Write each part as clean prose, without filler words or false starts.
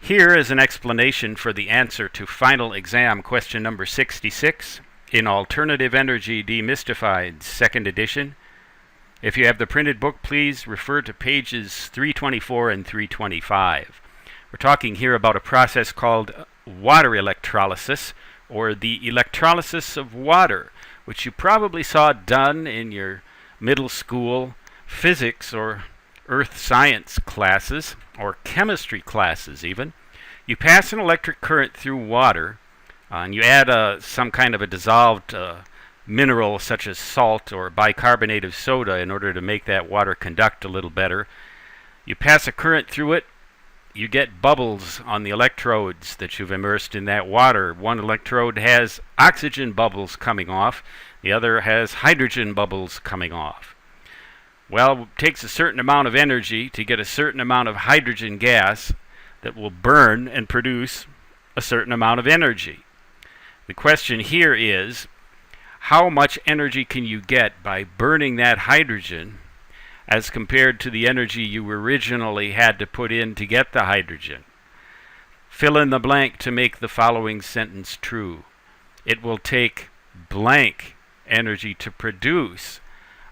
Here is an explanation for the answer to final exam question number 66 in Alternative Energy Demystified, 2nd edition. If you have the printed book, please refer to pages 324 and 325. We're talking here about a process called water electrolysis, or the electrolysis of water, which you probably saw done in your middle school physics or earth science classes, or chemistry classes even. You pass an electric current through water, and you add some kind of a dissolved mineral such as salt or bicarbonate of soda in order to make that water conduct a little better. You pass a current through it, you get bubbles on the electrodes that you've immersed in that water. One electrode has oxygen bubbles coming off, the other has hydrogen bubbles coming off. Well, it takes a certain amount of energy to get a certain amount of hydrogen gas that will burn and produce a certain amount of energy. The question here is, how much energy can you get by burning that hydrogen as compared to the energy you originally had to put in to get the hydrogen? Fill in the blank to make the following sentence true. It will take blank energy to produce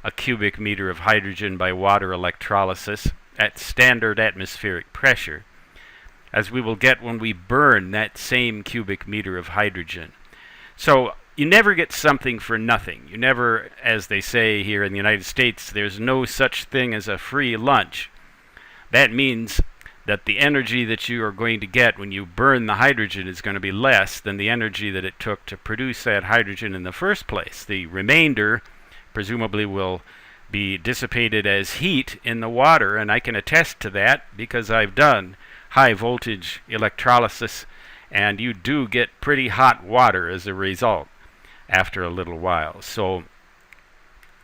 a cubic meter of hydrogen by water electrolysis at standard atmospheric pressure, as we will get when we burn that same cubic meter of hydrogen. So you never get something for nothing. You never, as they say here in the United States, there's no such thing as a free lunch. That means that the energy that you are going to get when you burn the hydrogen is going to be less than the energy that it took to produce that hydrogen in the first place. The remainder presumably will be dissipated as heat in the water, and I can attest to that because I've done high voltage electrolysis, and you do get pretty hot water as a result after a little while. So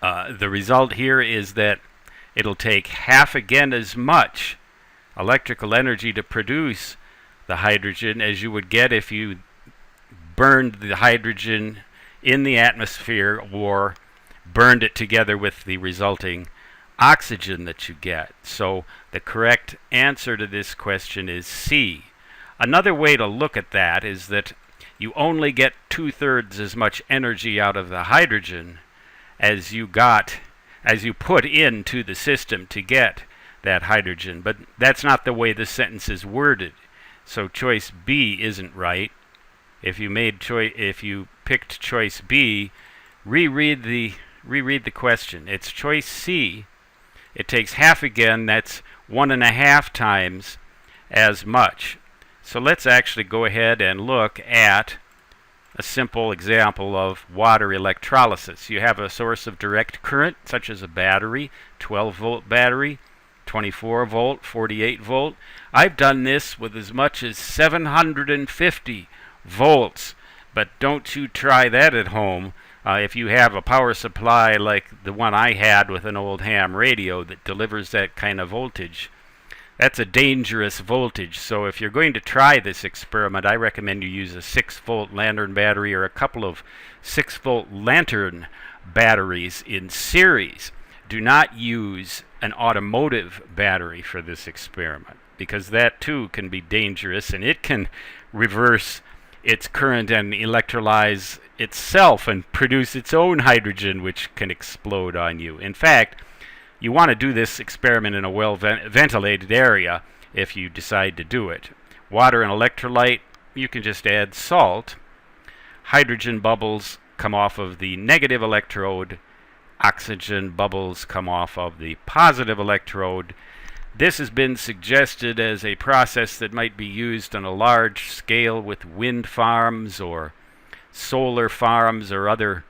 the result here is that it'll take half again as much electrical energy to produce the hydrogen as you would get if you burned the hydrogen in the atmosphere or burned it together with the resulting oxygen that you get. So the correct answer to this question is C. Another way to look at that is that you only get 2/3 as much energy out of the hydrogen as you put into the system to get that hydrogen. But that's not the way the sentence is worded. So choice B isn't right. If you picked choice B, reread the question. It's choice C. It takes half again. That's 1.5 times as much. So let's actually go ahead and look at a simple example of water electrolysis. You have a source of direct current, such as a battery, 12-volt battery, 24 volt, 48 volt. I've done this with as much as 750 volts, but don't you try that at home. If you have a power supply like the one I had with an old ham radio that delivers that kind of voltage, that's a dangerous voltage. So if you're going to try this experiment, I recommend you use a 6-volt lantern battery or a couple of 6-volt lantern batteries in series. Do not use an automotive battery for this experiment, because that too can be dangerous, and it can reverse its current and electrolyze itself and produce its own hydrogen, which can explode on you. In fact, you want to do this experiment in a well-ventilated area if you decide to do it. Water and electrolyte, you can just add salt. Hydrogen bubbles come off of the negative electrode. Oxygen bubbles come off of the positive electrode. This has been suggested as a process that might be used on a large scale with wind farms or solar farms or other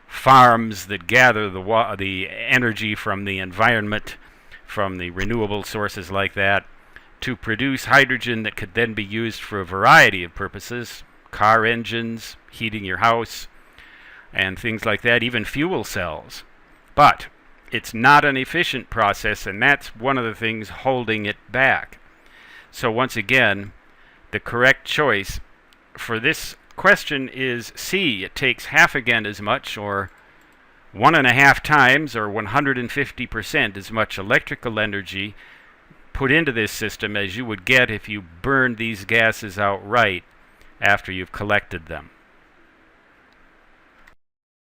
farms that gather the energy from the environment, from the renewable sources like that, to produce hydrogen that could then be used for a variety of purposes: car engines, heating your house, and things like that, even fuel cells. But it's not an efficient process, and that's one of the things holding it back. So once again, the correct choice for this question is C. It takes half again as much, or 1.5 times, or 150% as much electrical energy put into this system as you would get if you burned these gases outright after you've collected them.